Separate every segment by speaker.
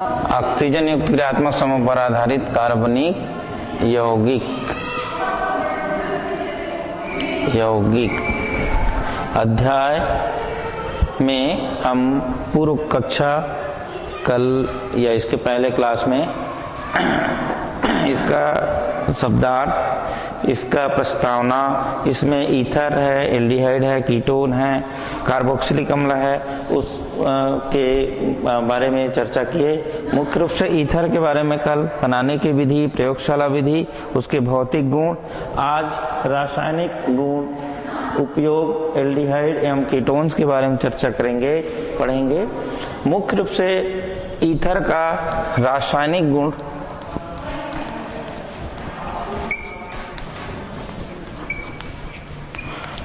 Speaker 1: Oxygen युक्त क्रियात्मक समूह पर आधारित कार्बनिक यौगिक अध्याय में हम पूर्व कक्षा कल या इसके पहले क्लास में इसका शब्दार्थ, इसका प्रस्तावना, इसमें ईथर है, एल्डिहाइड है, कीटोन है, कार्बोक्सिलिक अम्ल है, उस के बारे में चर्चा किए। मुख्य रूप से ईथर के बारे में कल बनाने की विधि, प्रयोगशाला विधि, उसके भौतिक गुण, आज रासायनिक गुण, उपयोग, एल्डिहाइड एवं कीटोन्स के बारे में चर्चा करेंगे, पढ़ेंगे। मुख्य रूप से ईथर का रासायनिक गुण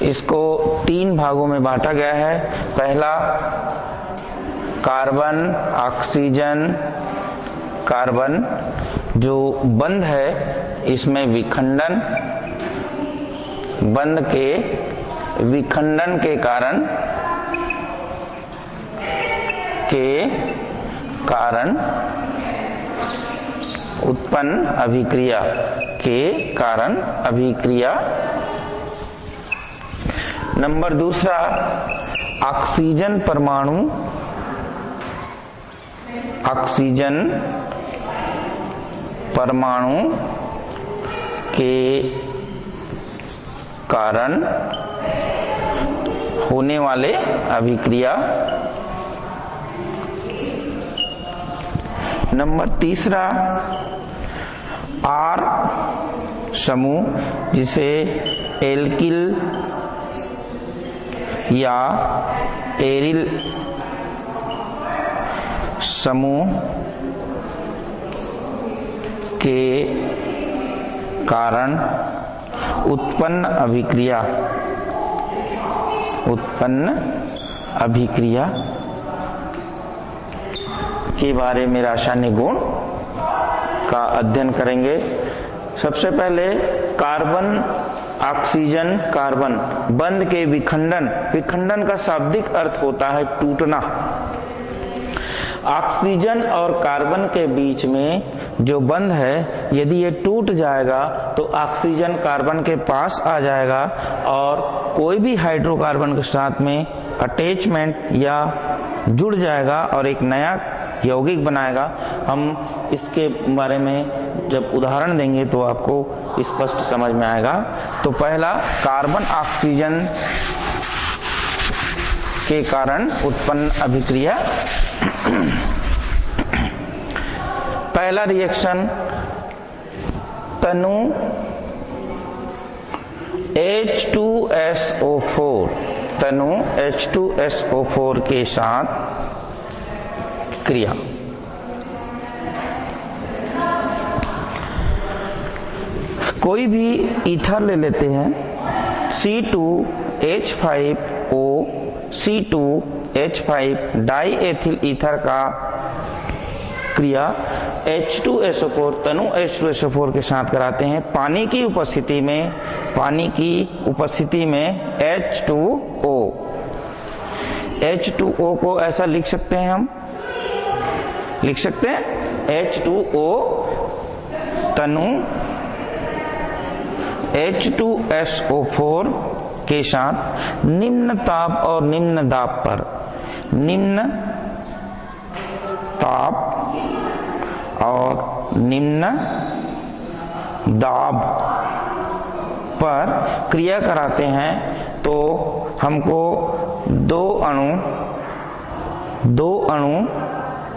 Speaker 1: इसको 3 भागों में बांटा गया है। पहला कार्बन, ऑक्सीजन, कार्बन जो बंध है, इसमें विखंडन, बंध के विखंडन के कारण उत्पन्न अभिक्रिया के कारण अभिक्रिया। नंबर दूसरा ऑक्सीजन परमाणु के कारण होने वाले अभिक्रिया। नंबर तीसरा आर समूह, जिसे एल्किल या एरिल समूह के कारण उत्पन्न अभिक्रिया के बारे में रासायनिक गुण का अध्ययन करेंगे। सबसे पहले कार्बन, ऑक्सीजन, कार्बन बंध के विखंडन का शाब्दिक अर्थ होता है टूटना। ऑक्सीजन और कार्बन के बीच में जो बंध है, यदि ये टूट जाएगा तो ऑक्सीजन कार्बन के पास आ जाएगा और कोई भी हाइड्रोकार्बन के साथ में अटैचमेंट या जुड़ जाएगा और एक नया यौगिक बनाएगा। हम इसके बारे में जब उदाहरण देंगे तो आपको स्पष्ट समझ में आएगा। तो पहला कार्बन ऑक्सीजन के कारण उत्पन्न अभिक्रिया। पहला रिएक्शन तनु H2SO4 के साथ क्रिया। कोई भी ईथर ले लेते हैं, C2H5O C2H5 डाईएथिल ईथर का क्रिया H2SO4 तनु H2SO4 के साथ कराते हैं पानी की उपस्थिति में H2O को ऐसा लिख सकते हैं, हम लिख सकते हैं H2O तनु H2SO4 के साथ निम्न ताप और निम्न दाब पर क्रिया कराते हैं तो हमको दो अणु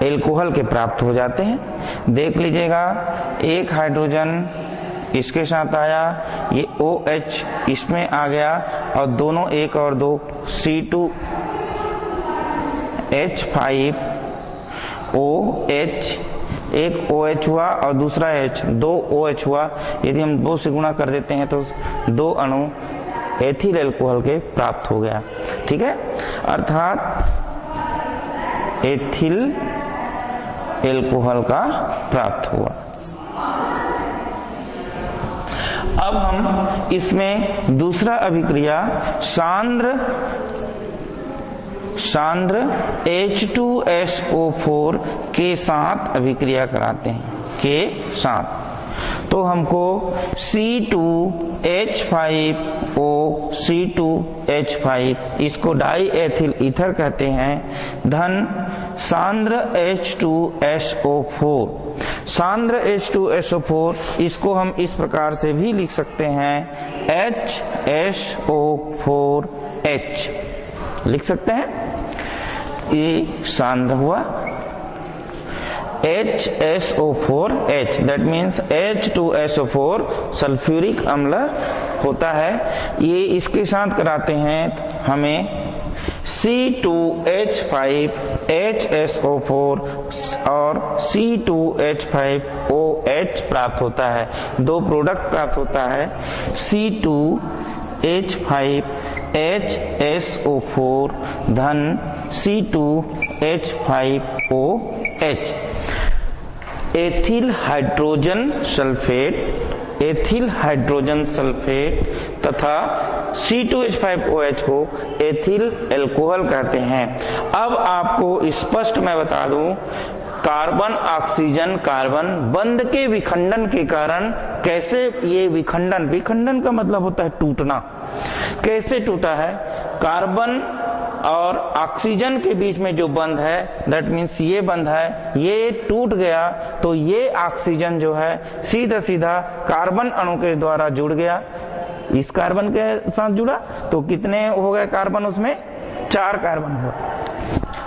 Speaker 1: एल्कोहल के प्राप्त हो जाते हैं। देख लीजिएगा, एक हाइड्रोजन इसके साथ आया, ये OH इसमें आ गया और दोनों 1 और 2 C2H5OH, एक OH हुआ और दूसरा H, 2 OH हुआ। यदि हम 2 से गुणा कर देते हैं तो 2 अणु एथिल एल्कोहल के प्राप्त हो गया। ठीक है, अर्थात एथिल एल्कोहल का प्राप्त हुआ। अब हम इसमें दूसरा अभिक्रिया सांद्र H2SO4 के साथ अभिक्रिया कराते हैं, के साथ, तो हमको C2H5O C2H5 इसको डाई एथिल ईथर कहते हैं, धन सांद्र H2SO4। सांद्र H2SO4 इसको हम इस प्रकार से भी लिख सकते हैं, HSO4H लिख सकते हैं। ये सांद्र हुआ HSO4H, that means H2SO4 sulphuric अम्ल होता है। ये इसके साथ कराते हैं हमें C2H5HSO4 और C2H5OH प्राप्त होता है। दो प्रोडक्ट प्राप्त होता है, C2H5HSO4 धन C2H5OH। एथिल हाइड्रोजन सल्फेट तथा C2H5OH को एथिल एल्कोहल कहते हैं। अब आपको स्पष्ट मैं बता दूं, कार्बन ऑक्सीजन कार्बन बंध के विखंडन के कारण कैसे ये विखंडन का मतलब होता है टूटना, कैसे टूटा है। कार्बन और ऑक्सीजन के बीच में जो बंध है, दैट मीन्स ये बंध है, ये टूट गया तो ये ऑक्सीजन जो है सीधा सीधा कार्बन अणु के द्वारा जुड़ गया, इस कार्बन के साथ जुड़ा तो कितने हो गए कार्बन, उसमें 4 कार्बन हुआ,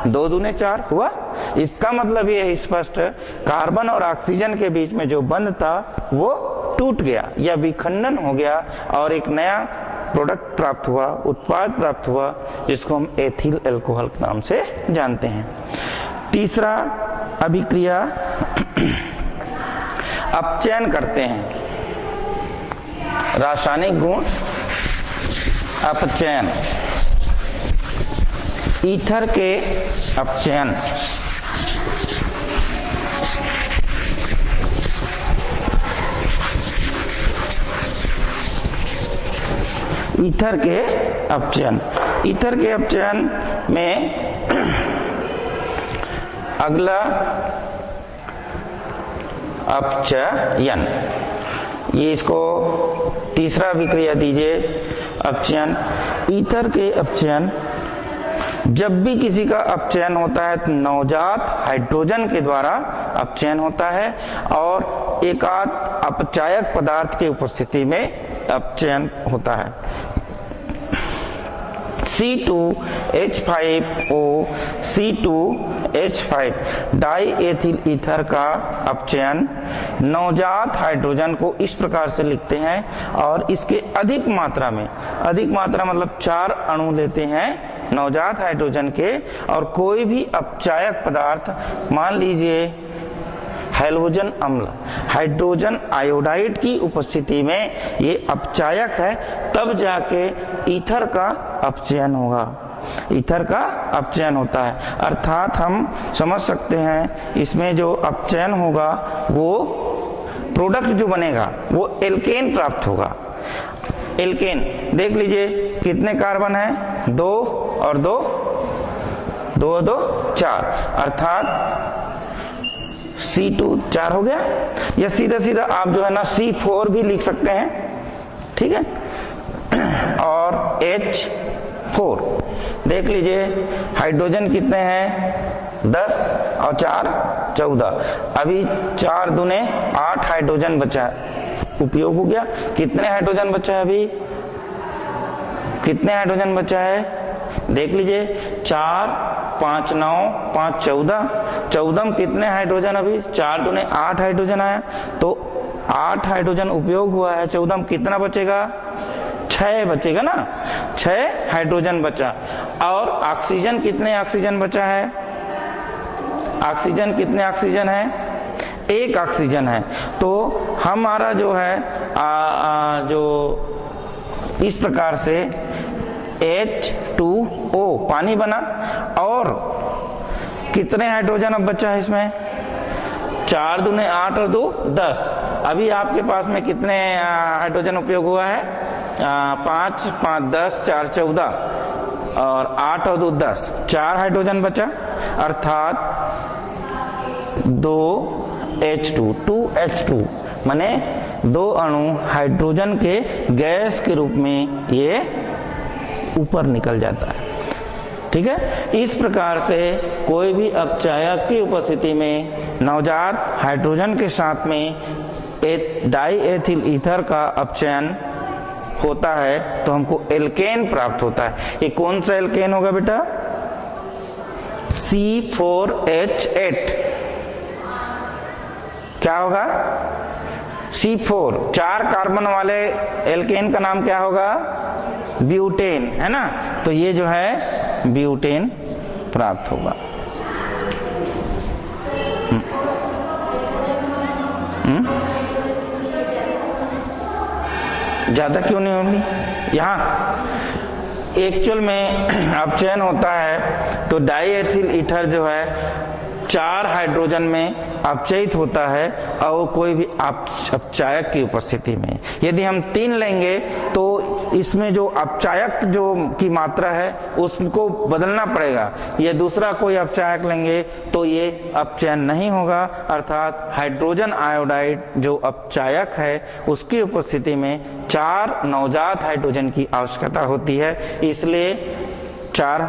Speaker 1: 2 दूने 4 हुआ। इसका मतलब ये है स्पष्ट, कार्बन और ऑक्सीजन के बीच में जो बंध था वो टूट गया या विखंडन हो गया और एक नया प्रोडक्ट प्राप्त हुआ, उत्पाद प्राप्त हुआ, जिसको हम एथिल अल्कोहल के नाम से जानते हैं। तीसरा अभिक्रिया अपचयन करते हैं, रासायनिक गुण अपचयन, ईथर के अपचयन। ईथर के अपचयन में अगला अपचयन, ये इसको तीसरा अभिक्रिया दीजिए, अपचयन। ईथर के अपचयन, जब भी किसी का अपचयन होता है तो नवजात हाइड्रोजन के द्वारा अपचयन होता है और एकाध अपचायक पदार्थ की उपस्थिति में अपचयन होता है। C2H5O C2H5 die ethyl ether का अपचयन नवजात हाइड्रोजन को इस प्रकार से लिखते हैं और इसके अधिक मात्रा मतलब 4 अणु लेते हैं नवजात हाइड्रोजन के, और कोई भी अपचायक पदार्थ, मान लीजिए हैलोजन अम्ल, हाइड्रोजन आयोडाइड की उपस्थिति में ये अपचायक है, तब जाके ईथर का अपचयन होगा, ईथर का अपचयन होता है। अर्थात हम समझ सकते हैं इसमें जो अपचयन होगा वो प्रोडक्ट जो बनेगा वो एल्केन प्राप्त होगा। एल्केन देख लीजिए कितने कार्बन है, 2 और 2, 2 4, अर्थात C2 4 हो गया, या सीधा सीधा आप जो है ना C4 भी लिख सकते हैं, ठीक है, और H4 देख लीजिए हाइड्रोजन कितने हैं, 10 और 4 14, अभी 4 दूने 8 हाइड्रोजन बचा, उपयोग हो गया। कितने हाइड्रोजन बचा है, अभी कितने हाइड्रोजन बचा है देख लीजिए, 4 5 9 5 14, 14 में कितने हाइड्रोजन, अभी 4 दूने 8 हाइड्रोजन आया, तो 8 हाइड्रोजन उपयोग हुआ है, 14 में कितना बचेगा, 6 बचेगा ना, 6 हाइड्रोजन बचा। और ऑक्सीजन कितने ऑक्सीजन बचा है, ऑक्सीजन कितने ऑक्सीजन है, 1 ऑक्सीजन है। तो हमारा जो है जो इस प्रकार से H2O पानी बना, और कितने हाइड्रोजन अब बचा है इसमें, 4 दूने 8 और 2 10। अभी आपके पास में कितने हाइड्रोजन उपयोग हुआ है, 5 5 10 4 14, और 8 और 2 10, 4 हाइड्रोजन बचा, अर्थात 2H2, 2H2 माने 2 अणु हाइड्रोजन के गैस के रूप में ये ऊपर निकल जाता है। ठीक है, इस प्रकार से कोई भी अपचायक की उपस्थिति में नवजात हाइड्रोजन के साथ में डाई एथिल ईथर का अपचयन होता है तो हमको एल्केन प्राप्त होता है। ये कौन सा एल्केन होगा बेटा? C4H8। क्या होगा? C4, 4 कार्बन वाले एल्केन का नाम क्या होगा? ब्यूटेन, है ना। तो ये जो है ब्यूटेन प्राप्त होगा। ज्यादा क्यों नहीं होगी? यहाँ एक्चुअल में अपचयन होता है तो डाई एथिल ईथर जो है 4 हाइड्रोजन में अपचयित होता है और कोई भी अपचायक की उपस्थिति में। यदि हम 3 लेंगे तो इसमें जो अपचायक जो की मात्रा है उसको बदलना पड़ेगा। ये दूसरा कोई अपचायक लेंगे तो ये अपचयन नहीं होगा, अर्थात हाइड्रोजन आयोडाइड जो अपचायक है उसकी उपस्थिति में 4 नवजात हाइड्रोजन की आवश्यकता होती है, इसलिए 4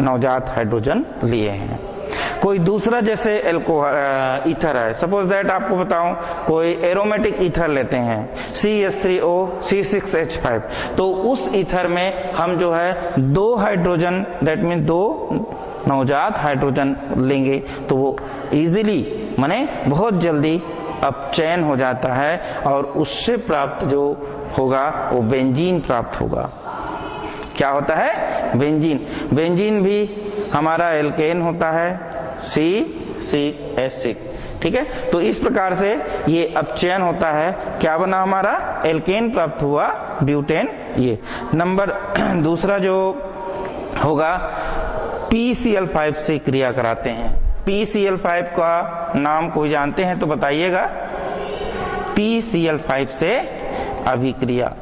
Speaker 1: नवजात हाइड्रोजन लिए हैं। कोई दूसरा जैसे ईथर है, सपोज दैट आपको बताऊं कोई एरोमेटिक ईथर लेते हैं CH3O C6H5, तो उस ईथर में हम जो है 2 हाइड्रोजन, दैट मीन 2 नवजात हाइड्रोजन लेंगे तो वो इजीली माने बहुत जल्दी अपचयन हो जाता है और उससे प्राप्त जो होगा वो बेंजीन प्राप्त होगा। क्या होता है? बेंजीन। बेंजीन भी हमारा एल्केन होता है C6H6। ठीक है, तो इस प्रकार से ये अपचयन होता है। क्या बना हमारा? एल्केन प्राप्त हुआ, ब्यूटेन। ये नंबर दूसरा जो होगा PCl5 से क्रिया कराते हैं। PCl5 का नाम कोई जानते हैं तो बताइएगा। PCl5 से अभिक्रिया,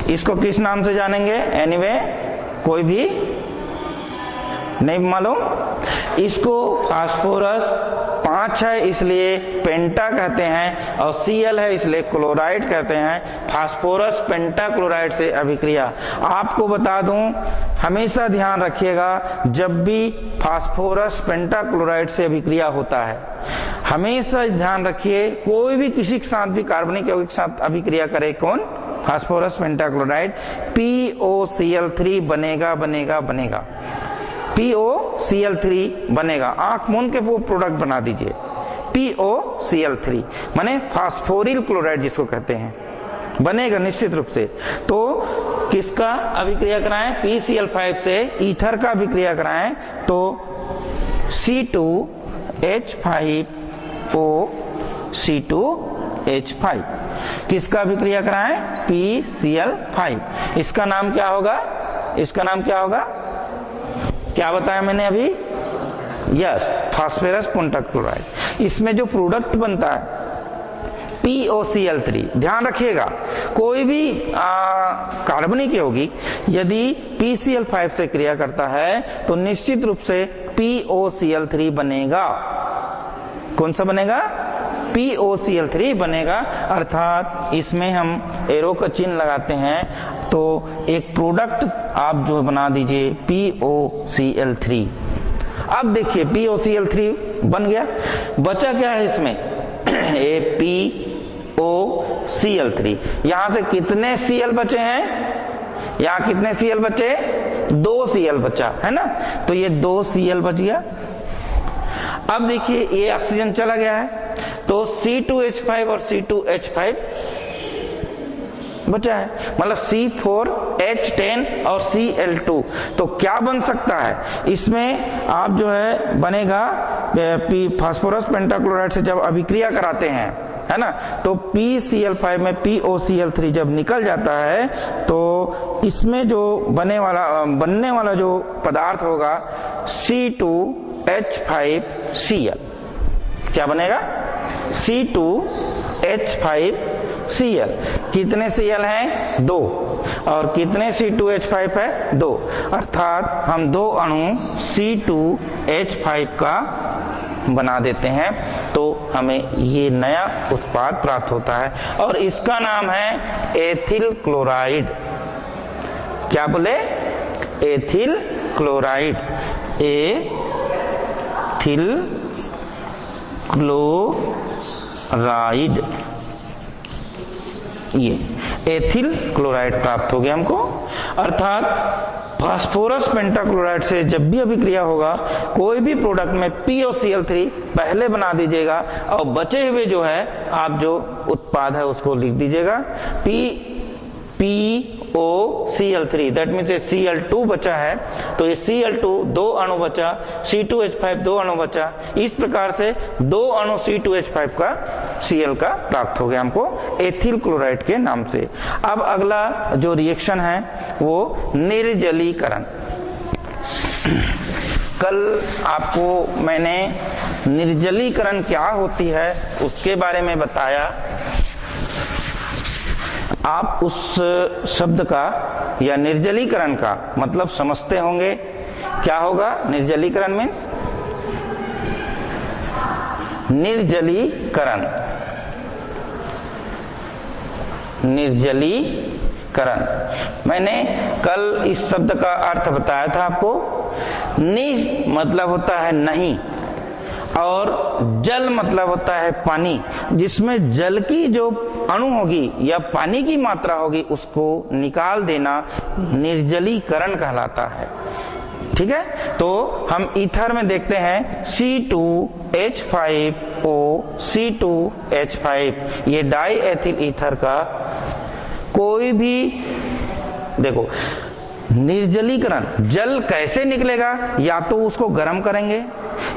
Speaker 1: इसको किस नाम से जानेंगे? एनीवे कोई भी नहीं मालूम। इसको फास्फोरस 5 है इसलिए पेंटा कहते हैं, और Cl है इसलिए क्लोराइड कहते हैं। फास्फोरस पेंटा क्लोराइड से अभिक्रिया। आपको बता दूं, हमेशा ध्यान रखिएगा, जब भी फास्फोरस पेंटा क्लोराइड से अभिक्रिया होता है हमेशा ध्यान रखिए, कोई भी किसी के साथ भी कार्बनिक यौगिक के साथ अभिक्रिया करे, कौन? फास्फोरस पेंटाक्लोराइड, POCl3 बनेगा बनेगा बनेगा, POCl3 बनेगा। आंख मूंद के वो प्रोडक्ट बना दीजिए, POCl3 माने फास्फोरिल क्लोराइड जिसको कहते हैं, बनेगा निश्चित रूप से। तो किसका अभिक्रिया कराएं? PCl5 से ईथर का अभिक्रिया कराएं तो C2H5O C2H5। किसका अभिक्रिया कराएं? PCl5। इसका नाम क्या होगा? इसका नाम क्या होगा? क्या बताया मैंने अभी? Yes, phosphorus pentachloride. इसमें जो प्रोडक्ट बनता है POCl3, ध्यान रखिएगा, कोई भी कार्बनिक यौगिक यदि PCl5 से क्रिया करता है तो निश्चित रूप से POCl3 बनेगा। कौन सा बनेगा? POCl3 बनेगा, अर्थात इसमें हम एरो का चिन्ह लगाते हैं तो एक प्रोडक्ट आप जो बना दीजिए POCl3। अब देखिए POCl3 बन गया, बचा क्या है इसमें? POCl3। यहां से कितने Cl बचे हैं? यहां कितने Cl बचे? 2 Cl बचा है ना, तो ये 2 Cl बच गया। अब देखिए ये ऑक्सीजन चला गया है तो C2H5 और C2H5 बचा है, मतलब C4H10 और Cl2। तो क्या बन सकता है इसमें? आप जो है बनेगा फास्फोरस पेंटाक्लोराइड से जब अभिक्रिया कराते हैं, है ना, तो PCl5 में POCl3 जब निकल जाता है तो इसमें जो बनने वाला जो पदार्थ होगा C2H5Cl। क्या बनेगा? C2H5 Cl। कितने Cl हैं? 2। और कितने C2H5 है? 2। अर्थात हम 2 अणु C2H5 का बना देते हैं, तो हमें ये नया उत्पाद प्राप्त होता है और इसका नाम है एथिल क्लोराइड। क्या बोले? Ethyl chloride. एथिल क्लोराइड, ये एथिल क्लोराइड प्राप्त हो गया हमको। अर्थात फास्फोरस पेंटाक्लोराइड से जब भी अभिक्रिया होगा, कोई भी प्रोडक्ट में POCl3 पहले बना दीजिएगा और बचे हुए जो है आप जो उत्पाद है उसको लिख दीजिएगा POCl3, दैट मीन्स Cl2 बचा है, तो ये Cl2 2 अणु बचा, C2H5 2 अणु बचा। इस प्रकार से 2 अणु C2H5 का Cl का प्राप्त हो गया हमको एथिल क्लोराइड के नाम से। अब अगला जो रिएक्शन है वो निर्जलीकरण। कल आपको मैंने निर्जलीकरण क्या होती है उसके बारे में बताया। आप उस शब्द का या निर्जलीकरण का मतलब समझते होंगे। क्या होगा निर्जलीकरण? मीन्स निर्जलीकरण, निर्जलीकरण। मैंने कल इस शब्द का अर्थ बताया था आपको। नि मतलब होता है नहीं और जल मतलब होता है पानी, जिसमें जल की जो अणु होगी या पानी की मात्रा होगी उसको निकाल देना निर्जलीकरण कहलाता है। ठीक है, तो हम ईथर में देखते हैं C2H5O C2H5, ये डाई एथिल ईथर का कोई भी देखो निर्जलीकरण, जल कैसे निकलेगा? या तो उसको गर्म करेंगे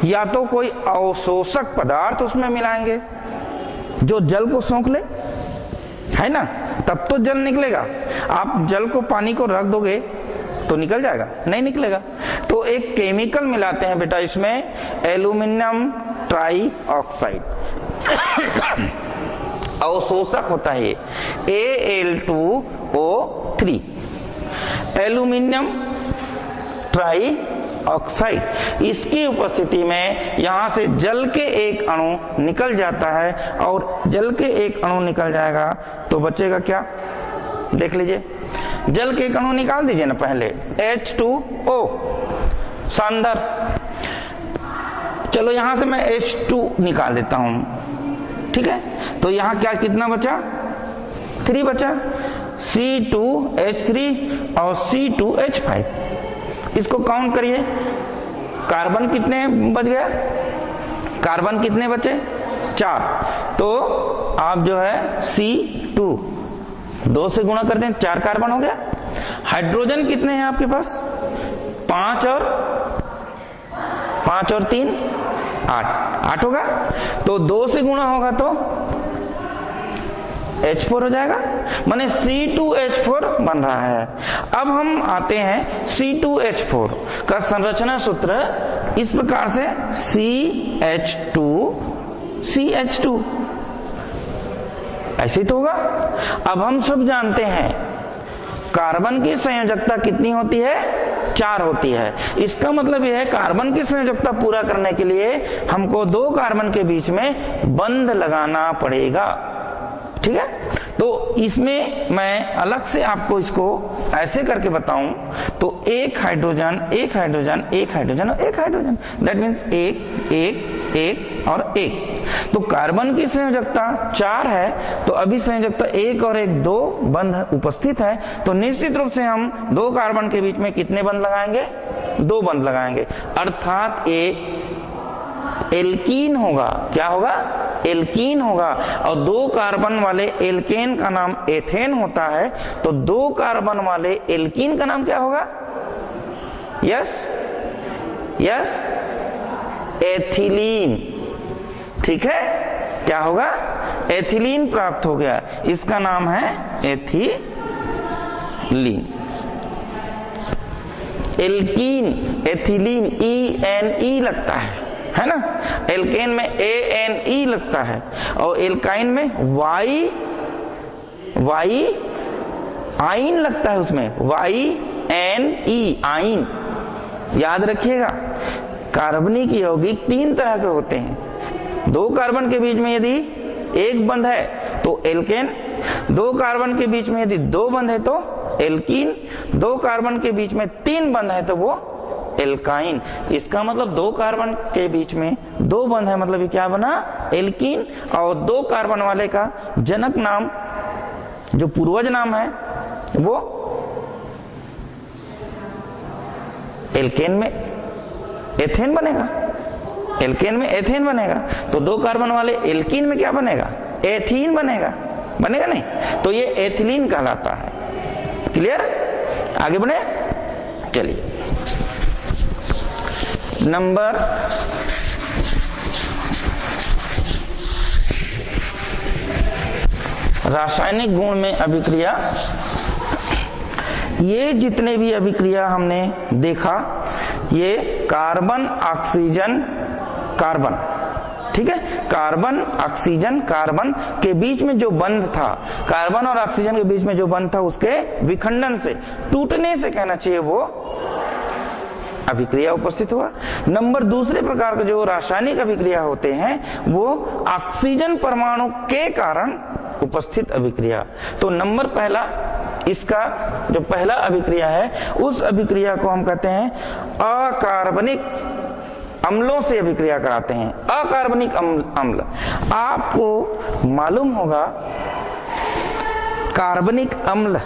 Speaker 1: या तो कोई अवशोषक पदार्थ उसमें मिलाएंगे जो जल को सोख ले, है ना, तब तो जल निकलेगा। आप जल को पानी को रख दोगे तो निकल जाएगा? नहीं निकलेगा। तो एक केमिकल मिलाते हैं बेटा इसमें, एल्यूमिनियम ट्राइऑक्साइड, अवशोषक होता है ये Al2O3, एल्यूमिनियम ट्राइऑक्साइड। इसकी उपस्थिति में यहां से जल के एक अणु निकल जाता है और जल के एक अणु निकल जाएगा तो बचेगा क्या? देख लीजिए, जल के एक अणु निकाल दीजिए ना पहले, H2O शानदार। चलो यहां से मैं H2 निकाल देता हूं, ठीक है। तो यहां क्या कितना बचा? 3 बचा, C2H3 और C2H5। इसको काउंट करिए, कार्बन कितने बच गया? कार्बन कितने बचे? 4। तो आप जो है C2 2 से गुणा कर दें, 4 कार्बन हो गया। हाइड्रोजन कितने हैं आपके पास? 5 और 3 8 होगा। तो 2 से गुणा होगा तो H4 हो जाएगा, माने C2H4 बन रहा है। अब हम आते हैं C2H4 का संरचना सूत्र इस प्रकार से, CH2 ऐसे ही तो होगा। अब हम सब जानते हैं कार्बन की संयोजकता कितनी होती है? 4 होती है। इसका मतलब यह है कार्बन की संयोजकता पूरा करने के लिए हमको 2 कार्बन के बीच में बंध लगाना पड़ेगा, ठीक है। तो इसमें मैं अलग से आपको इसको ऐसे करके बताऊं तो एक हाइड्रोजन और एक हाइड्रोजन, दैट मीन्स एक और एक। तो कार्बन की संयोजकता 4 है, तो अभी संयोजकता 1 और 1 2 बंध उपस्थित है। तो निश्चित रूप से हम 2 कार्बन के बीच में कितने बंध लगाएंगे? 2 बंध लगाएंगे, अर्थात ये एल्कीन होगा। क्या होगा? एल्कीन होगा। और 2 कार्बन वाले एल्केन का नाम एथेन होता है, तो 2 कार्बन वाले एल्कीन का नाम क्या होगा? यस, एथिलीन, ठीक है। क्या होगा? एथिलीन प्राप्त हो गया, इसका नाम है एथिलीन। एल्कीन, एथिलीन ENE लगता है ना। एल्केन में ANE लगता है और एल्काइन में वाई आइन लगता है उसमें, YNE आइन, याद रखिएगा। कार्बनिक यौगिक 3 तरह के होते हैं। 2 कार्बन के बीच में यदि एक बंध है तो एल्केन, 2 कार्बन के बीच में यदि 2 बंध है तो एल्कीन, 2 कार्बन के बीच में 3 बंध है तो वो एल्काइन। इसका मतलब 2 कार्बन के बीच में 2 बंध है, मतलब ये क्या बना, एल्कीन। और 2 कार्बन वाले का जनक नाम, जो पूर्वज नाम है, वो एल्केन में एथेन बनेगा, एल्केन में एथेन बनेगा। तो 2 कार्बन वाले एल्कीन में क्या बनेगा, एथीन बनेगा, बनेगा नहीं, तो ये एथिलीन कहलाता है। क्लियर, आगे बढ़े, चलिए नंबर रासायनिक गुण में अभिक्रिया। ये जितने भी अभिक्रिया हमने देखा, ये कार्बन ऑक्सीजन कार्बन, ठीक है, कार्बन ऑक्सीजन कार्बन के बीच में जो बंध था, कार्बन और ऑक्सीजन के बीच में जो बंध था, उसके विखंडन से, टूटने से कहना चाहिए, वो अभिक्रिया उपस्थित हुआ। नंबर दूसरे प्रकार के जो रासायनिक अभिक्रिया होते हैं, वो ऑक्सीजन परमाणु के कारण उपस्थित अभिक्रिया। तो नंबर पहला, इसका जो पहला अभिक्रिया है, उस अभिक्रिया को हम कहते हैं अकार्बनिक अम्लों से अभिक्रिया कराते हैं। अकार्बनिक अम्ल, आपको मालूम होगा कार्बनिक अम्ल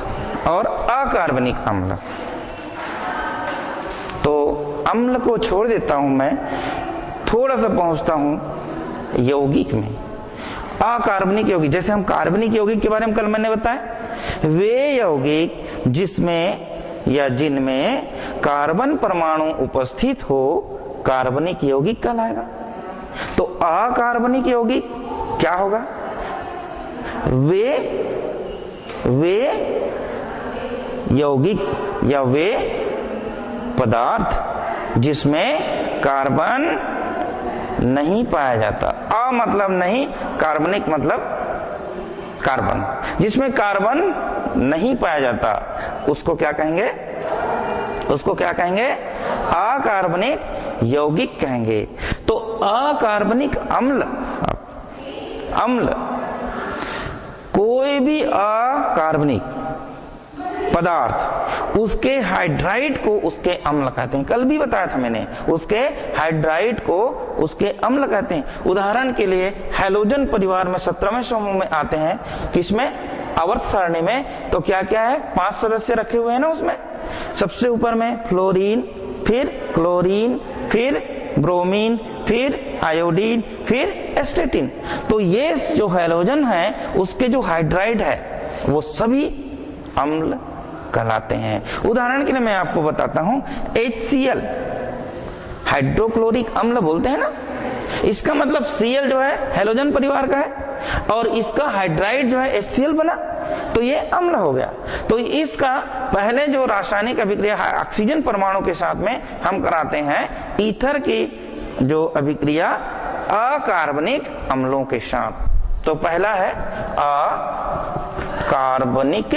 Speaker 1: और अकार्बनिक अम्ल। तो अम्ल को छोड़ देता हूं मैं, थोड़ा सा पहुंचता हूं यौगिक में। अकार्बनिक यौगिक, जैसे हम कार्बनिक यौगिक के बारे में कल मैंने बताया, वे यौगिक जिसमें या जिनमें कार्बन परमाणु उपस्थित हो, कार्बनिक यौगिक कहलाएगा। तो अकार्बनिक यौगिक क्या होगा, वे यौगिक या वे पदार्थ जिसमें कार्बन नहीं पाया जाता। अ मतलब नहीं, कार्बनिक मतलब कार्बन, जिसमें कार्बन नहीं पाया जाता, उसको क्या कहेंगे, उसको क्या कहेंगे, अकार्बनिक यौगिक कहेंगे। तो अकार्बनिक अम्ल, अम्ल कोई भी अकार्बनिक पदार्थ, उसके हाइड्राइड को उसके अम्ल कहते हैं। कल भी बताया था मैंने, उसके हाइड्राइड को उसके अम्ल कहते हैं। उदाहरण के लिए हैलोजन परिवार में 17वें समूह में आते हैं, किसमें, आवर्त सारणी में। तो क्या क्या है, 5 सदस्य रखे हुए हैं ना उसमें। सबसे ऊपर में फ्लोरीन, फिर क्लोरीन, फिर ब्रोमीन, फिर आयोडीन, फिर एस्टेटिन। तो ये जो हैलोजन है, उसके जो हाइड्राइड है, वो सभी अम्ल कहलाते हैं। उदाहरण के लिए मैं आपको बताता हूं, HCl हाइड्रोक्लोरिक अम्ल बोलते हैं ना, इसका मतलब Cl जो है हैलोजन परिवार का है, और इसका हाइड्राइड जो है HCl बना, तो ये अम्ल हो गया। तो इसका पहले जो रासायनिक अभिक्रिया ऑक्सीजन परमाणु के साथ में हम कराते हैं, ईथर की जो अभिक्रिया अकार्बनिक अम्लों के साथ। तो पहला है अकार्बनिक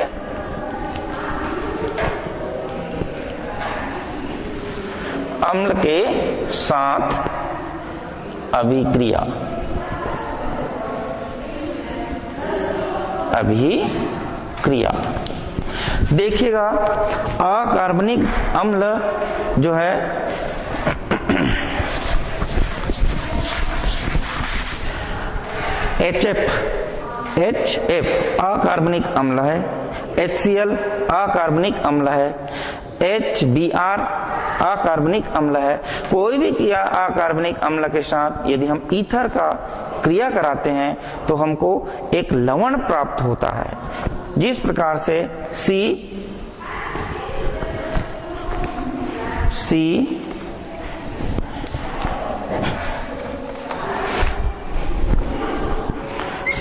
Speaker 1: अम्ल के साथ अभिक्रिया, अभिक्रिया। देखिएगा अकार्बनिक अम्ल जो है HF अकार्बनिक अम्ल है, HCl अकार्बनिक अम्ल है, HBr अकार्बनिक अम्ल है। कोई भी किया अकार्बनिक अम्ल के साथ यदि हम ईथर का क्रिया कराते हैं तो हमको एक लवण प्राप्त होता है, जिस प्रकार से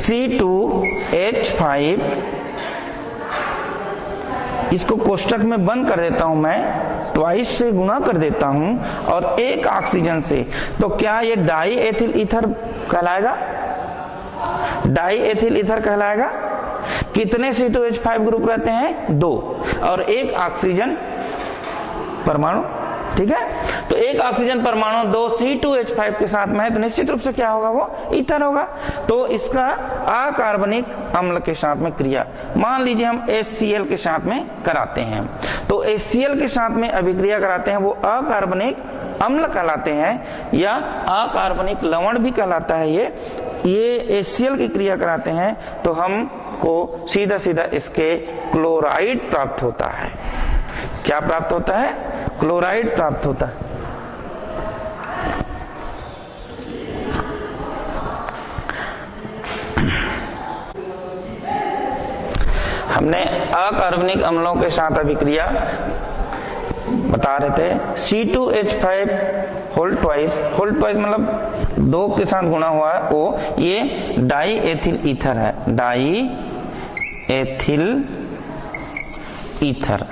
Speaker 1: C2H5, इसको कोष्टक में बंद कर देता हूं मैं, ट्वाइस से गुणा कर देता हूं और एक ऑक्सीजन से, तो क्या ये डाई एथिल ईथर कहलाएगा, डाई एथिल ईथर कहलाएगा। कितने C2H5 ग्रुप रहते हैं? 2, और एक ऑक्सीजन परमाणु, ठीक है। तो एक ऑक्सीजन परमाणु 2 C2H5 के साथ में है, तो निश्चित रूप से क्या होगा? वो ईथर होगा। तो इसका अकार्बनिक अम्ल के साथ में क्रिया, मान लीजिए हम HCl के साथ में कराते हैं, तो HCl के साथ में अभिक्रिया कराते हैं, वो अकार्बनिक अम्ल कहलाते हैं या अकार्बनिक लवण भी कहलाता है। ये HCl की क्रिया कराते हैं तो हमको सीधा सीधा इसके क्लोराइड प्राप्त होता है। क्या प्राप्त होता है? क्लोराइड प्राप्त होता है। हमने अकार्बनिक अम्लों के साथ अभिक्रिया बता रहे थे। C2H5 होल ट्वाइस मतलब 2 के साथ गुणा हुआ है वो, ये डाई एथिल ईथर है, die ethyl ether.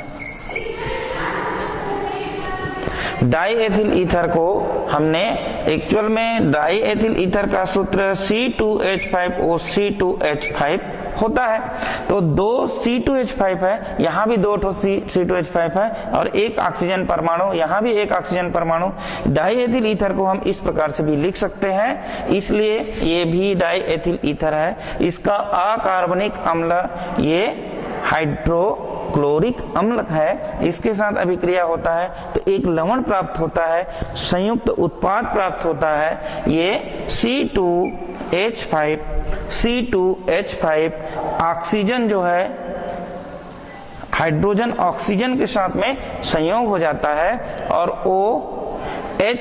Speaker 1: Die ethyl ether को हमने एक्चुअल में डाई एथिल ईथर का सूत्र C2H5O C2H5 होता है। तो 2 C2H5 है, यहाँ भी 2 C2H5 है, और एक ऑक्सीजन परमाणु, यहाँ भी एक ऑक्सीजन परमाणु। डाई एथिल ईथर को हम इस प्रकार से भी लिख सकते हैं, इसलिए ये भी डाई एथिल ईथर है। इसका अकार्बनिक अम्ल ये हाइड्रोक्लोरिक अम्ल है, इसके साथ अभिक्रिया होता है तो एक लवण प्राप्त होता है, संयुक्त उत्पाद प्राप्त होता है, ये C2H5 ऑक्सीजन जो है हाइड्रोजन ऑक्सीजन के साथ में संयोग हो जाता है, और OH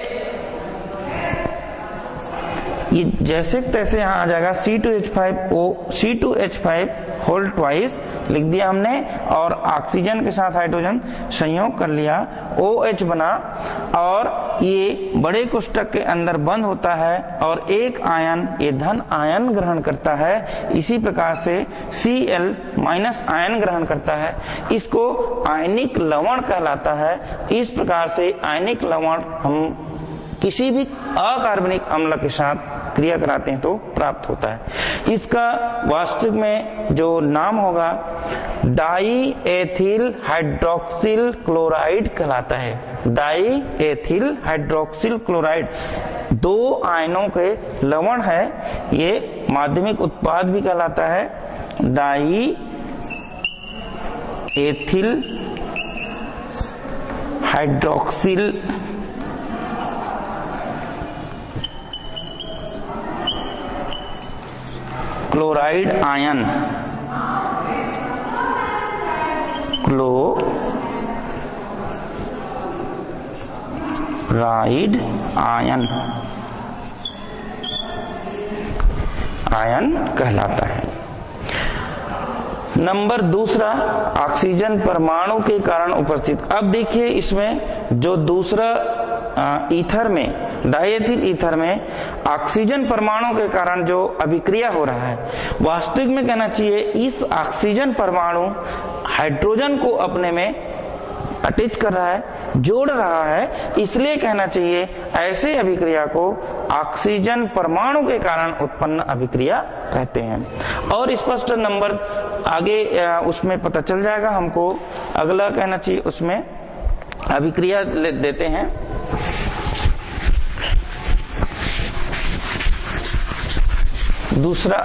Speaker 1: ये जैसे तैसे यहाँ आ जाएगा C2H5 होल ट्वाइस लिख दिया हमने, और ऑक्सीजन के साथ हाइड्रोजन संयोग कर लिया, OH बना, और ये बड़े कोष्ठक के अंदर बंद होता है और एक आयन, ये धन आयन ग्रहण करता है। इसी प्रकार से Cl माइनस आयन ग्रहण करता है, इसको आयनिक लवण कहलाता है। इस प्रकार से आयनिक लवण हम किसी भी अकार्बनिक अम्ल के साथ क्रिया कराते हैं तो प्राप्त होता है। इसका वास्तविक में जो नाम होगा डाई एथिल हाइड्रोक्सिल क्लोराइड कहलाता है। डाई एथिल हाइड्रोक्सिल क्लोराइड 2 आयनों के लवण है, ये माध्यमिक उत्पाद भी कहलाता है। Die ethyl hydroxyl chloride ion, chloride ion कहलाता है। नंबर दूसरा, ऑक्सीजन परमाणु के कारण उपस्थित। अब देखिए इसमें जो दूसरा ईथर में, डाइएथिल ईथर में ऑक्सीजन परमाणु के कारण जो अभिक्रिया हो रहा है, वास्तविक में कहना चाहिए इस ऑक्सीजन परमाणु हाइड्रोजन को अपने में अटैच कर रहा है, जोड़ रहा है, इसलिए कहना चाहिए ऐसे अभिक्रिया को ऑक्सीजन परमाणु के कारण उत्पन्न अभिक्रिया कहते हैं। और स्पष्ट नंबर आगे उसमें पता चल जाएगा हमको। अगला कहना चाहिए उसमें अभिक्रिया देते हैं। दूसरा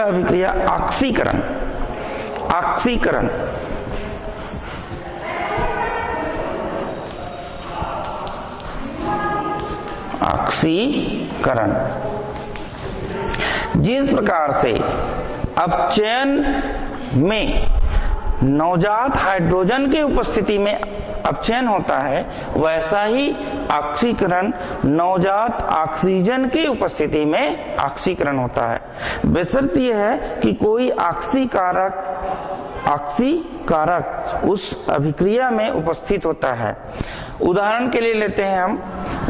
Speaker 1: अभिक्रिया ऑक्सीकरण। ऑक्सीकरण जिस प्रकार से अपचयन में नवजात हाइड्रोजन की उपस्थिति में अपचयन होता है, वैसा ही ऑक्सीकरण नवजात ऑक्सीजन की उपस्थिति में ऑक्सीकरण होता है। बशर्त यह है कि कोई ऑक्सीकारक उस अभिक्रिया में उपस्थित होता है। उदाहरण के लिए लेते हैं हम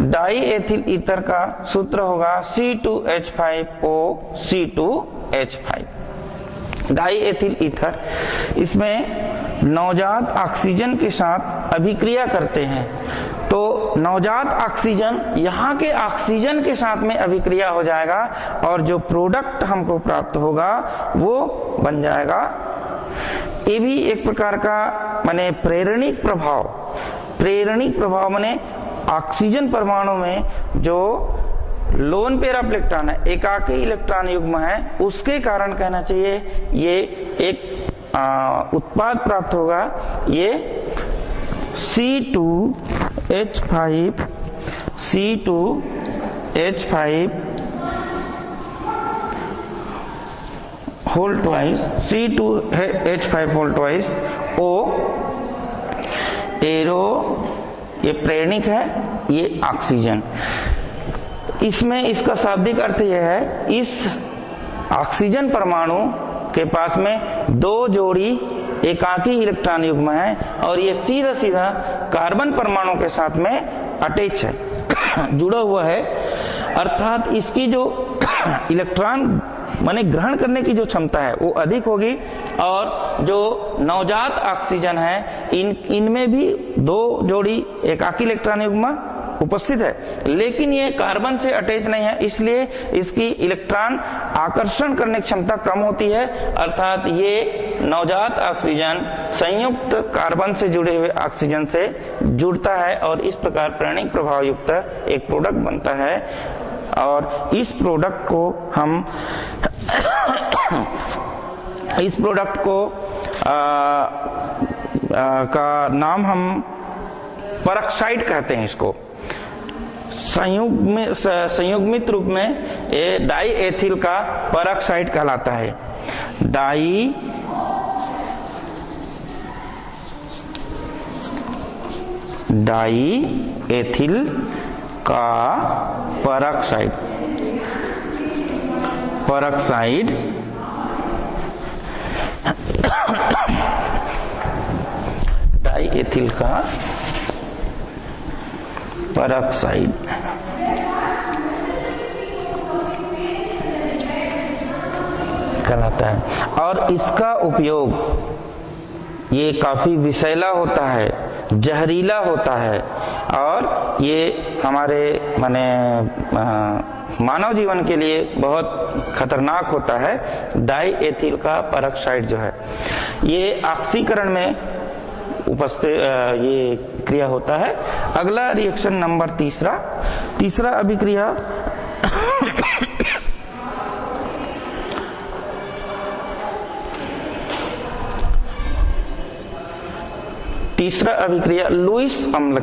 Speaker 1: डाई एथिल ईथर का सूत्र होगा C2H5O C2H5। Die ethyl ether, इसमें नवजात ऑक्सीजन के साथ अभिक्रिया करते हैं, तो नवजात ऑक्सीजन यहाँ के ऑक्सीजन के साथ में अभिक्रिया हो जाएगा और जो प्रोडक्ट हमको प्राप्त होगा वो बन जाएगा। ये भी एक प्रकार का माने प्रेरणिक प्रभाव माने ऑक्सीजन परमाणु में जो लोन पेयर ऑफ इलेक्ट्रॉन है, एकाकी इलेक्ट्रॉन युग्म है, उसके कारण कहना चाहिए ये एक उत्पाद प्राप्त होगा, ये C2H5 whole twice C2H5 whole twice O arrow, ये प्रेरणिक है, ये ऑक्सीजन। इसमें इसका शाब्दिक अर्थ यह है, इस ऑक्सीजन परमाणु के पास में 2 जोड़ी एकाकी इलेक्ट्रॉन युग्म है और ये सीधा सीधा कार्बन परमाणु के साथ में अटैच है, जुड़ा हुआ है। अर्थात इसकी जो इलेक्ट्रॉन माने ग्रहण करने की जो क्षमता है वो अधिक होगी और जो नवजात ऑक्सीजन है इनमें भी 2 जोड़ी एकाकी इलेक्ट्रॉन युग्म उपस्थित है, लेकिन ये कार्बन से अटैच नहीं है, इसलिए इसकी इलेक्ट्रॉन आकर्षण करने की क्षमता कम होती है। अर्थात ये नवजात ऑक्सीजन संयुक्त कार्बन से जुड़े हुए ऑक्सीजन से जुड़ता है और इस प्रकार प्रेरणिक प्रभाव युक्त एक प्रोडक्ट बनता है। और इस प्रोडक्ट को का नाम हम परऑक्साइड कहते हैं। इसको संयुग्मित रूप में ये डाई एथिल का परऑक्साइड कहलाता है। डाई एथिल का परऑक्साइड डाई एथिल का परऑक्साइड कहलाता है और इसका उपयोग ये काफी विषैला होता है, जहरीला होता है और ये हमारे माने मानव जीवन के लिए बहुत खतरनाक होता है। डाई एथिल का परऑक्साइड जो है ये ऑक्सीकरण में उपस्थित ये क्रिया होता है। अगला रिएक्शन नंबर तीसरा अभिक्रिया लुईस अम्ल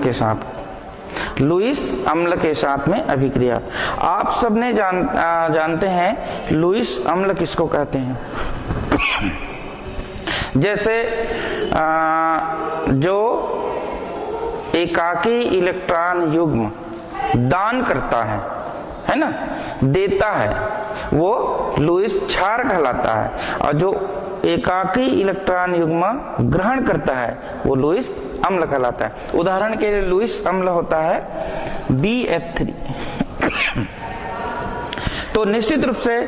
Speaker 1: के साथ में अभिक्रिया। आप सबने जानते हैं लुईस अम्ल किसको कहते हैं। जैसे जो एकाकी इलेक्ट्रॉन युग्म दान करता है ना, देता है, वो लुईस क्षार कहलाता है और जो एकाकी इलेक्ट्रॉन युग्म ग्रहण करता है वो लुईस अम्ल कहलाता है। उदाहरण के लिए लुईस अम्ल होता है BF3 तो निश्चित रूप से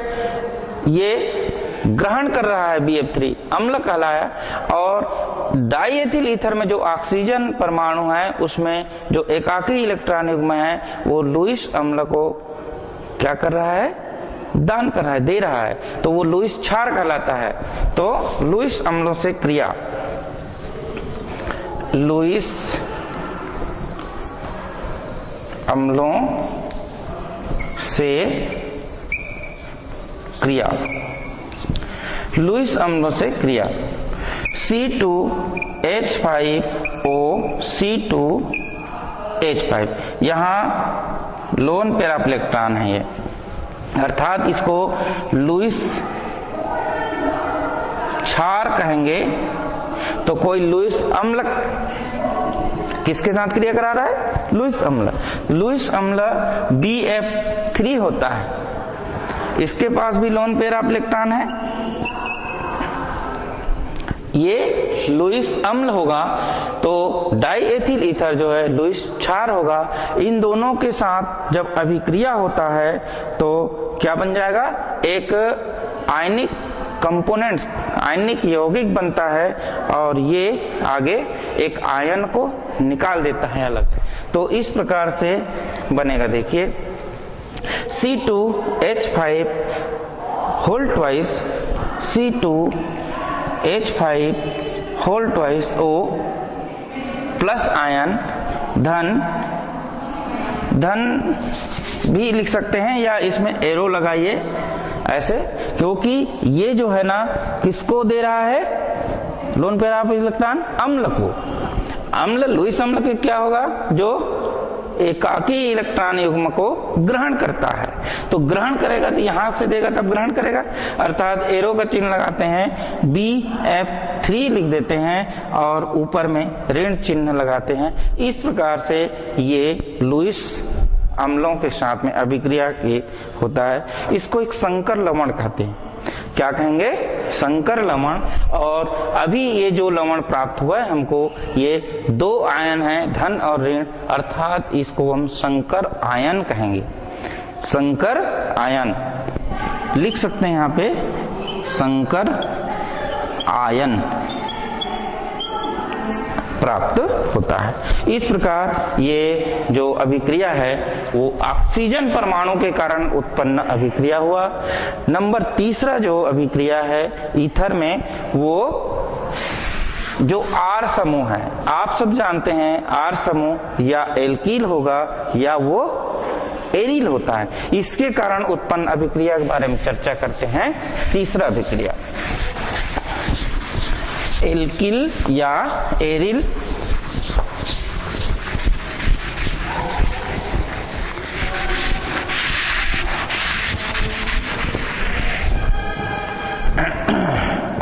Speaker 1: ये ग्रहण कर रहा है BF3 अम्ल कहलाया। और डाई एथिल ईथर में जो ऑक्सीजन परमाणु है उसमें जो एकाकी इलेक्ट्रॉन युग्म है वो लुईस अम्ल को क्या कर रहा है, दान कर रहा है, दे रहा है, तो वो लुईस क्षार कहलाता है। तो लुईस अम्लों से क्रिया, लुईस अम्लों से क्रिया, लुईस अम्लों से क्रिया C2H5O C2H5 यहाँ लोन पेयर ऑफ इलेक्ट्रॉन है ये, अर्थात इसको लुईस क्षार कहेंगे। तो कोई लुईस अम्ल किसके साथ क्रिया करा रहा है, लुईस अम्ल BF3 होता है, इसके पास भी लोन पेयर ऑफ इलेक्ट्रॉन है, ये लुईस अम्ल होगा तो डाई एथिल ईथर जो है लुईस क्षार होगा। इन दोनों के साथ जब अभिक्रिया होता है तो क्या बन जाएगा, एक आयनिक कंपोनेंट्स आयनिक यौगिक बनता है और ये आगे एक आयन को निकाल देता है अलग। तो इस प्रकार से बनेगा, देखिए C2H5 whole twice C2H5 whole twice O plus ion धन भी लिख सकते हैं या इसमें एरो लगाइए ऐसे, क्योंकि ये जो है ना किसको दे रहा है, लोन पेयर ऑफ इलेक्ट्रॉन अम्ल को। अम्ल लुईस अम्ल के क्या होगा, जो एकाकी इलेक्ट्रॉन युग्म को ग्रहण करता है, तो ग्रहण करेगा तो यहां से देगा तब ग्रहण करेगा, अर्थात एरो का चिन्ह लगाते हैं, BF3 लिख देते हैं और ऊपर में ऋण चिन्ह लगाते हैं। इस प्रकार से ये लुईस अम्लों के साथ में अभिक्रिया की होता है। इसको एक संकर लवण कहते हैं। क्या कहेंगे, संकर लवण। और अभी ये जो लवण प्राप्त हुआ है हमको, ये 2 आयन हैं, धन और ऋण, अर्थात इसको हम संकर आयन कहेंगे। संकर आयन लिख सकते हैं यहाँ पे, संकर आयन प्राप्त होता है। इस प्रकार ये जो अभिक्रिया है वो ऑक्सीजन परमाणु के कारण उत्पन्न अभिक्रिया हुआ। नंबर तीसरा जो अभिक्रिया है ईथर में, वो जो R समूह है, आप सब जानते हैं R समूह या एल्कील होगा या वो एरिल होता है। इसके कारण उत्पन्न अभिक्रिया के बारे में चर्चा करते हैं। तीसरा अभिक्रिया एल्किल या एरिल,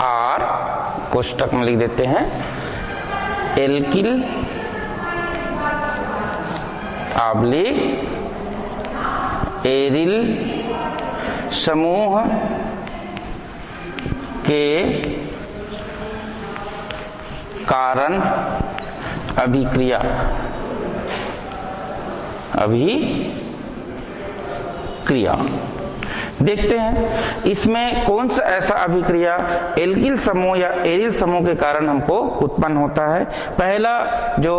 Speaker 1: आर कोष्टक में लिख देते हैं, एल्किल ऑब्लिक एरिल समूह के कारण अभिक्रिया देखते हैं। इसमें कौन सा ऐसा अभिक्रिया एल्किल समूह या एरिल समूह के कारण हमको उत्पन्न होता है। पहला जो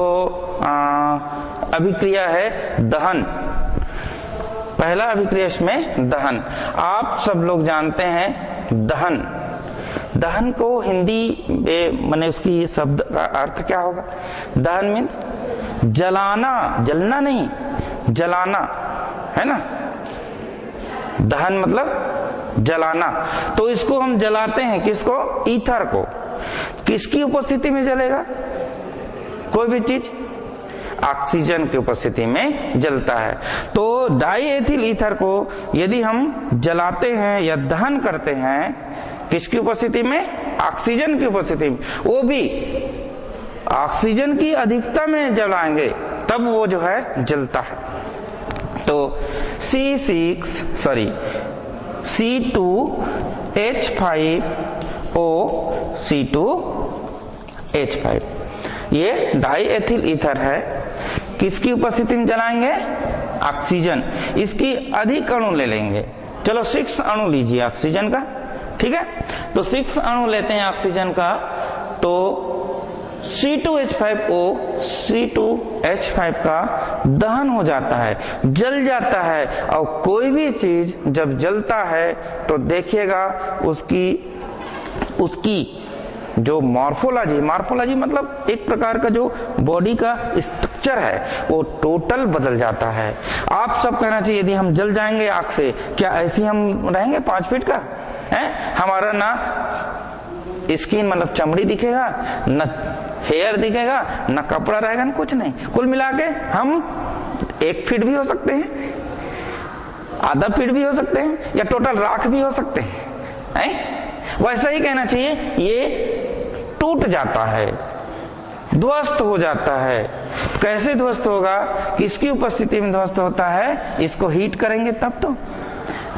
Speaker 1: अभिक्रिया है दहन, पहला अभिक्रिया इसमें दहन। आप सब लोग जानते हैं दहन, दहन को हिंदी में माने उसकी शब्द का अर्थ क्या होगा। दहन मीन्स जलाना, जलना नहीं, जलाना है ना। दहन मतलब जलाना। तो इसको हम जलाते हैं, किसको, ईथर को। किसकी उपस्थिति में जलेगा, कोई भी चीज ऑक्सीजन की उपस्थिति में जलता है। तो डाई एथिल ईथर को यदि हम जलाते हैं या दहन करते हैं, किसकी उपस्थिति में, ऑक्सीजन की उपस्थिति में, वो भी ऑक्सीजन की अधिकता में जलाएंगे तब वो जो है जलता है। तो C2H5O C2H5 ये डाई एथिल ईथर है। किसकी उपस्थिति में जलाएंगे, ऑक्सीजन। इसकी अधिक अणु ले लेंगे, चलो 6 अणु लीजिए ऑक्सीजन का, ठीक है। तो 6 अणु लेते हैं ऑक्सीजन का, तो C2H5O C2H5 का दहन हो जाता है, जल जाता है। और कोई भी चीज जब जलता है तो देखिएगा उसकी जो मॉर्फोलॉजी मतलब एक प्रकार का जो बॉडी का स्ट्रक्चर है वो टोटल बदल जाता है। आप सब कहना चाहिए यदि हम जल जाएंगे आग से, क्या ऐसे हम रहेंगे 5 फीट का है, हमारा ना स्किन मतलब चमड़ी दिखेगा, न हेयर दिखेगा, न कपड़ा रहेगा, न कुछ नहीं। कुल मिला के हम 1 फीट भी हो सकते हैं, आधा फीट भी हो सकते हैं, या टोटल राख भी हो सकते हैं। वैसा ही कहना चाहिए, ये टूट जाता है, ध्वस्त हो जाता है। कैसे ध्वस्त होगा, किसकी उपस्थिति में ध्वस्त होता है, इसको हीट करेंगे तब तो।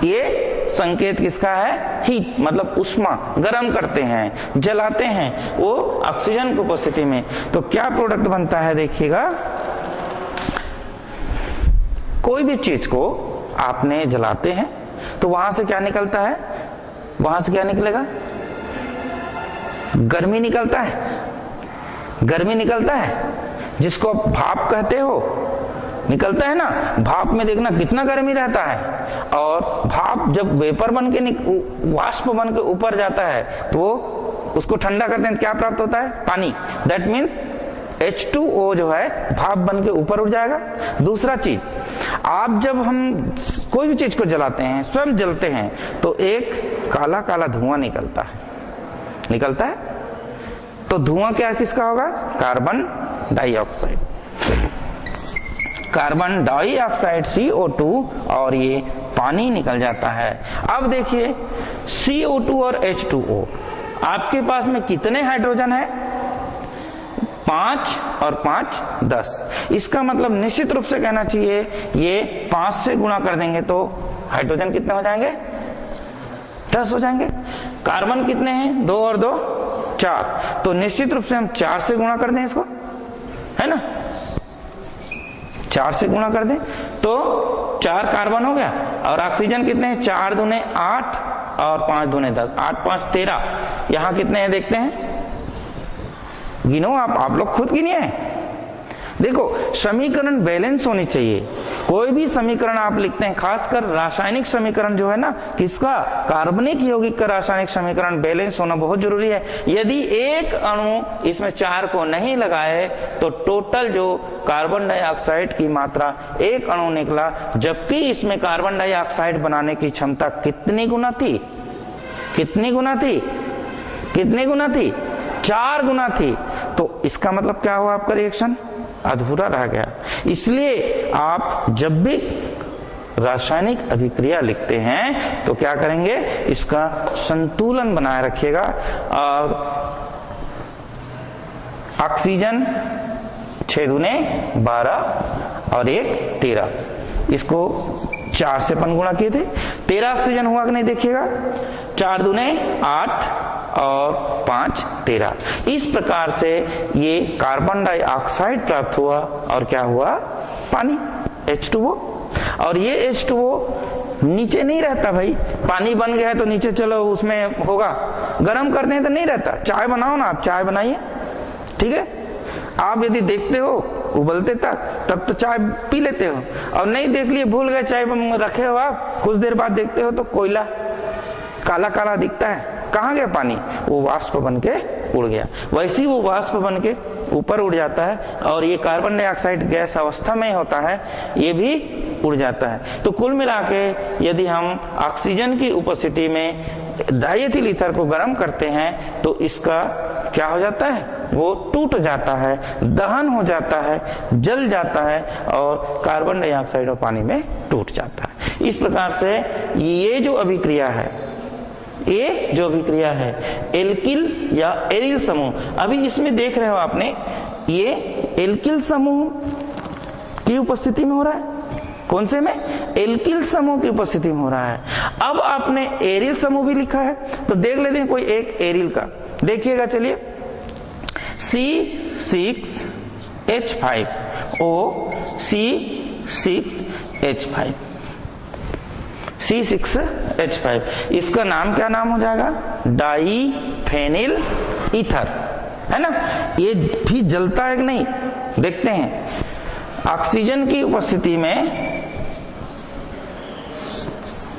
Speaker 1: ये संकेत किसका है, हीट मतलब उष्मा, गर्म करते हैं, जलाते हैं, वो ऑक्सीजन की उपस्थिति में। तो क्या प्रोडक्ट बनता है, देखिएगा, कोई भी चीज को आपने जलाते हैं तो वहां से क्या निकलता है, वहां से क्या निकलेगा? गर्मी निकलता है, गर्मी निकलता है, जिसको आप भाप कहते हो, निकलता है ना। भाप में देखना कितना गर्मी रहता है, और भाप जब वेपर बन के वाष्प बन के ऊपर जाता है तो वो उसको ठंडा करते हैं, क्या प्राप्त होता है? पानी। दैट मीन्स H2O जो है भाप बन के ऊपर उड़ जाएगा। दूसरा चीज, आप जब हम कोई भी चीज को जलाते हैं, स्वयं जलते हैं, तो एक काला काला धुआं निकलता है, निकलता है। तो धुआं क्या किसका होगा? Carbon dioxide, carbon dioxide CO2, और ये पानी निकल जाता है। अब देखिए CO2 और H2O, आपके पास में कितने हाइड्रोजन है? 5 और 5 10। इसका मतलब निश्चित रूप से कहना चाहिए ये 5 से गुणा कर देंगे तो हाइड्रोजन कितने हो जाएंगे? 10 हो जाएंगे। कार्बन कितने हैं? 2 और 2 4। तो निश्चित रूप से हम 4 से गुणा कर दें इसको, है ना, 4 से गुणा कर दें तो 4 कार्बन हो गया। और ऑक्सीजन कितने हैं? 4 दूने 8 और 5 दूने 10, 8 5 13। यहां कितने हैं देखते हैं, गिनो आप लोग खुद गिनिए। देखो समीकरण बैलेंस होनी चाहिए। कोई भी समीकरण आप लिखते हैं, खासकर रासायनिक समीकरण जो है ना, किसका? कार्बनिक यौगिक का रासायनिक समीकरण बैलेंस होना बहुत जरूरी है। यदि एक अणु इसमें 4 को नहीं लगाए तो टोटल जो कार्बन डाइऑक्साइड की मात्रा एक अणु निकला, जबकि इसमें कार्बन डाइऑक्साइड बनाने की क्षमता कितनी गुना थी? कितनी गुना थी? कितनी गुना थी? 4 गुना थी। तो इसका मतलब क्या हुआ? आपका रिएक्शन अधूरा रह गया। इसलिए आप जब भी रासायनिक अभिक्रिया लिखते हैं तो क्या करेंगे? इसका संतुलन बनाए रखिएगा। और ऑक्सीजन 6 दूने 12 और 1 13, इसको 4 से अपन गुणा किए थे। 13 ऑक्सीजन हुआ कि नहीं देखिएगा, 4 दूने 8 और 5 13। इस प्रकार से ये कार्बन डाइऑक्साइड प्राप्त हुआ और क्या हुआ? पानी, H2O। और ये H2O नीचे नहीं रहता भाई, पानी बन गया है तो नीचे चलो उसमें होगा, गर्म करते हैं तो नहीं रहता। चाय बनाओ ना, आप चाय बनाइए, ठीक है, आप यदि देखते हो उबलते तब तो चाय पी लेते हो, और नहीं देख लिए भूल गए चाय रखे हो आप, कुछ देर बाद देखते हो तो कोयला काला काला दिखता है, कहाँ गया पानी? वो वाष्प बन के उड़ गया। वैसे ही वो वाष्प बन के ऊपर उड़ जाता है, और ये कार्बन डाइऑक्साइड गैस अवस्था में होता है, ये भी उड़ जाता है। तो कुल मिला के यदि हम ऑक्सीजन की उपस्थिति में डाइएथिल ईथर को गर्म करते हैं तो इसका क्या हो जाता है? वो टूट जाता है, दहन हो जाता है, जल जाता है, और कार्बन डाइऑक्साइड और पानी में टूट जाता है। इस प्रकार से ये जो अभिक्रिया है, ये जो अभिक्रिया है एल्किल या एरिल समूह, अभी इसमें देख रहे हो आपने, ये एल्किल समूह की उपस्थिति में हो रहा है। कौन से में? एल्किल समूह की उपस्थिति में हो रहा है। अब आपने एरिल समूह भी लिखा है, तो देख लेते हैं कोई एक एरिल का, देखिएगा, चलिए। C6H5O C6H5 C6H5, इसका नाम क्या नाम हो जाएगा? डाईफेनिल ईथर, है ना। ये भी जलता है कि नहीं देखते हैं। ऑक्सीजन की उपस्थिति में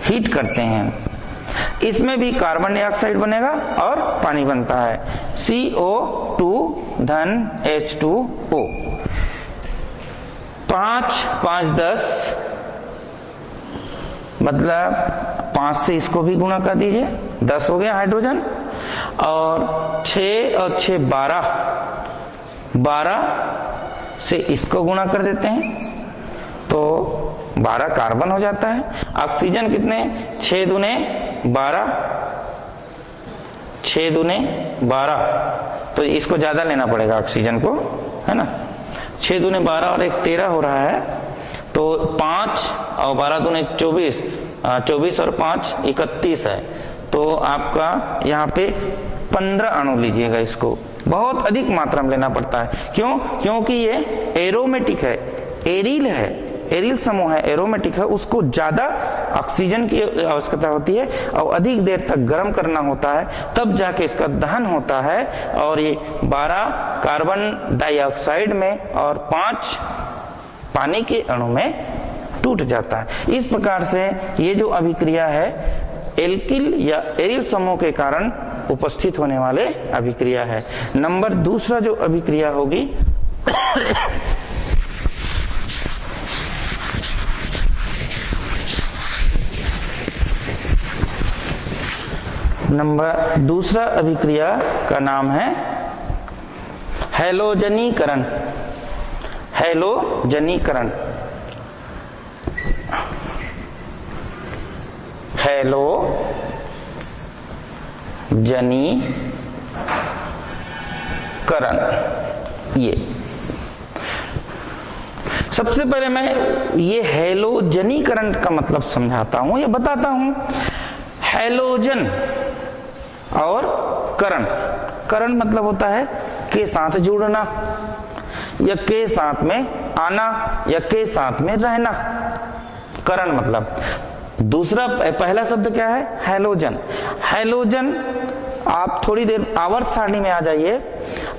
Speaker 1: हीट करते हैं, इसमें भी कार्बन डाइऑक्साइड बनेगा और पानी बनता है, CO2 धन H2O। 5 5 10, मतलब 5 से इसको भी गुणा कर दीजिए, 10 हो गया हाइड्रोजन। और 6 और 6 12, 12 से इसको गुणा कर देते हैं तो 12 कार्बन हो जाता है। ऑक्सीजन कितने? 6 दूने 12, 6 दूने 12, तो इसको ज्यादा लेना पड़ेगा ऑक्सीजन को, है ना। 6 दूने 12 और 1 13 हो रहा है, तो 5 और 12 दूने 24, 24 और 5 31 है। तो आपका यहाँ पे 15 अणु लीजिएगा, इसको बहुत अधिक मात्रा में लेना पड़ता है। क्यों? क्योंकि ये एरोमेटिक है, एरिल है, एरियल समूह है, एरोमेटिक है, उसको ज्यादा ऑक्सीजन की आवश्यकता होती है और अधिक देर तक गर्म करना होता है, तब जाके इसका दहन होता है और ये 12 कार्बन डाइऑक्साइड में और 5 पानी के अणु में टूट जाता है। इस प्रकार से ये जो अभिक्रिया है एल्किल या एरियल समूह के कारण उपस्थित होने वाले अभिक्रिया है। नंबर दूसरा जो अभिक्रिया होगी नंबर दूसरा अभिक्रिया का नाम है हैलोजनीकरण। हैलोजनीकरण, हैलोजनीकरण। ये सबसे पहले मैं ये हैलोजनीकरण का मतलब समझाता हूं या बताता हूं। हैलोजन और करण, करण मतलब होता है के साथ जुड़ना या के साथ में आना या के साथ में रहना, करण मतलब। दूसरा पहला शब्द क्या है? हैलोजन। हैलोजन आप थोड़ी देर आवर्त सारणी में आ जाइए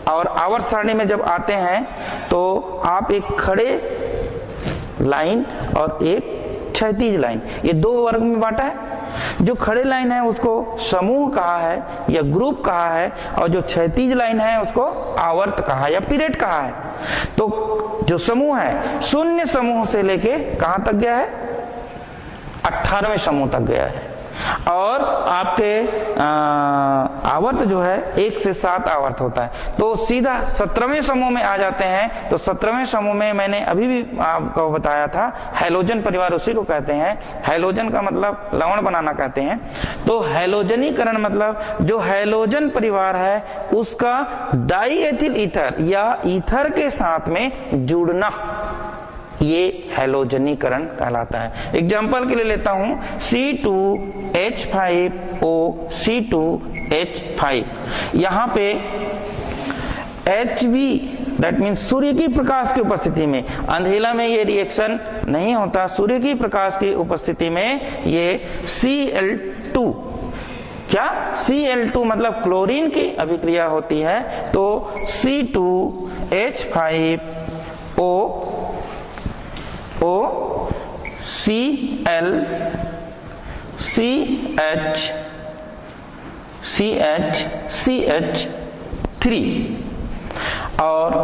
Speaker 1: और आवर्त सारणी में जब आते हैं तो आप एक खड़े लाइन और एक क्षैतिज लाइन, ये 2 वर्ग में बांटा है। जो खड़े लाइन है उसको समूह कहा है या ग्रुप कहा है और जो क्षैतिज लाइन है उसको आवर्त कहा या पीरियड कहा है। तो जो समूह है 0 समूह से लेके कहां तक गया है? 18वें समूह तक गया है। और आपके आवर्त जो है 1 से 7 आवर्त होता है, तो सीधा 17वें समूह में आ जाते हैं। तो 17वें समूह में मैंने अभी भी आपको बताया था हैलोजन परिवार उसी को कहते हैं। हैलोजन का मतलब लवण बनाना कहते हैं। तो हैलोजनीकरण मतलब जो हैलोजन परिवार है उसका डाईएथिल ईथर या ईथर के साथ में जुड़ना, ये हैलोजनीकरण कहलाता है। एग्जाम्पल के लिए लेता हूं C2H5O C2H5। यहां पे HV दैट मीन सूर्य की प्रकाश की उपस्थिति में, अंधेला में ये रिएक्शन नहीं होता, सूर्य की प्रकाश की उपस्थिति में ये Cl2, क्या Cl2 मतलब क्लोरीन की अभिक्रिया होती है। तो C2H5O Cl CH3 और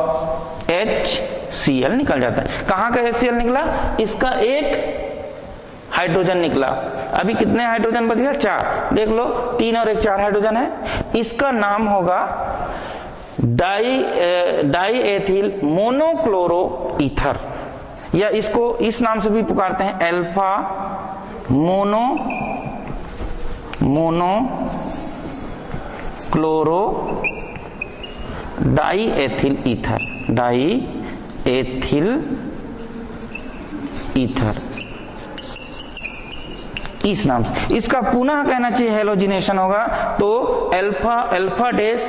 Speaker 1: HCl निकल जाता है। कहां का HCl निकला? इसका एक हाइड्रोजन निकला। अभी कितने हाइड्रोजन बच गया? 4। देख लो 3 और 1 4 हाइड्रोजन है। इसका नाम होगा डाईएथिल मोनोक्लोरो ईथर, या इसको इस नाम से भी पुकारते हैं alpha monochloro diethyl ether, diethyl ether इस नाम से। इसका पुनः कहना चाहिए हैलोजिनेशन होगा तो alpha dash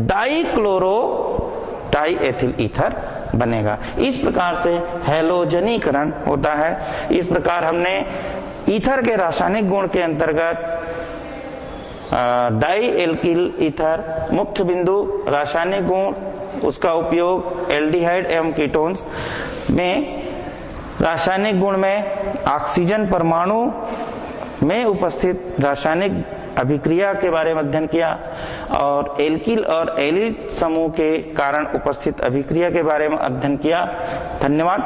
Speaker 1: dichloro diethyl ether बनेगा। इस प्रकार से हैलोजनीकरण होता है। इस प्रकार हमने ईथर के रासायनिक गुण के अंतर्गत डाई एल्किल ईथर मुख्य बिंदु, रासायनिक गुण, उसका उपयोग एल्डिहाइड एवं कीटोन्स में, रासायनिक गुण में ऑक्सीजन परमाणु में उपस्थित रासायनिक अभिक्रिया के बारे में अध्ययन किया और एल्किल और एलिल समूह के कारण उपस्थित अभिक्रिया के बारे में अध्ययन किया। धन्यवाद।